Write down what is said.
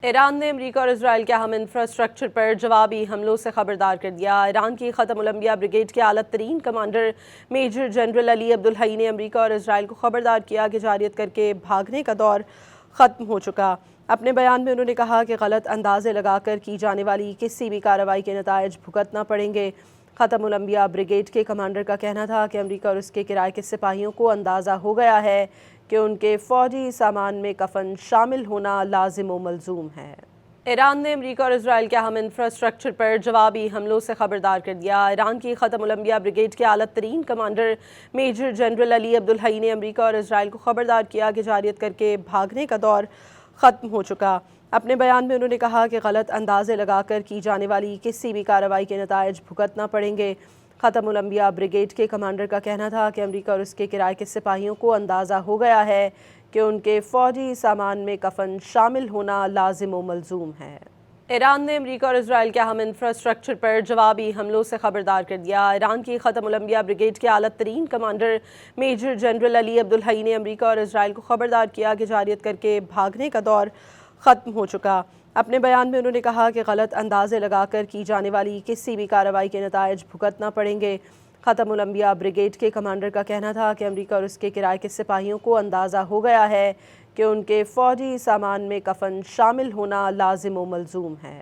ایران نے امریکہ اور اسرائیل کے اہم انفراسٹرکچر پر جوابی حملوں سے خبردار کر دیا۔ ایران کی ختم الانبیاء بریگیڈ کے اعلیٰ ترین کمانڈر میجر جنرل علی عبدالحی نے امریکہ اور اسرائیل کو خبردار کیا کہ جارحیت کر کے بھاگنے کا دور ختم ہو چکا۔ اپنے بیان میں انہوں نے کہا کہ غلط اندازے لگا کر کی جانے والی کسی بھی کارروائی کے نتائج بھگتنا پڑیں گے۔ ختم الانبیاء بریگیڈ کے کمانڈر کا کہنا تھا کہ امریکہ اور اس کے کرائے کے سپاہیوں کو اندازہ ہو گیا ہے کہ ان کے فوجی سامان میں کفن شامل ہونا لازم و ملزوم ہے۔ ایران نے امریکہ اور اسرائیل کے اہم انفراسٹرکچر پر جوابی حملوں سے خبردار کر دیا۔ ایران کی ختم الانبیاء بریگیڈ کے اعلیٰ ترین کمانڈر میجر جنرل علی عبدالحی نے امریکہ اور اسرائیل کو خبردار کیا کہ جارحیت کر کے بھاگنے کا دور ختم ہو چکا۔ اپنے بیان میں انہوں نے کہا کہ غلط اندازے لگا کر کی جانے والی کسی بھی کارروائی کے نتائج بھگتنا پڑیں گے۔ ختم الانبیاء بریگیڈ کے کمانڈر کا کہنا تھا کہ امریکہ اور اس کے کرائے کے سپاہیوں کو اندازہ ہو گیا ہے کہ ان کے فوجی سامان میں کفن شامل ہونا لازم و ملزوم ہے۔ ایران نے امریکہ اور اسرائیل کے اہم انفراسٹرکچر پر جوابی حملوں سے خبردار کر دیا۔ ایران کی ختم الانبیاء بریگیڈ کے اعلیٰ ترین کمانڈر میجر جنرل علی عبدالحی نے امریکہ اور اسرائیل کو خبردار کیا کہ جارحیت کر کے بھاگنے کا دور ختم ہو چکا۔ اپنے بیان میں انہوں نے کہا کہ غلط اندازے لگا کر کی جانے والی کسی بھی کارروائی کے نتائج بھگتنا پڑیں گے۔ ختم الانبیاء بریگیڈ کے کمانڈر کا کہنا تھا کہ امریکہ اور اس کے کرائے کے سپاہیوں کو اندازہ ہو گیا ہے کہ ان کے فوجی سامان میں کفن شامل ہونا لازم و ملزوم ہے۔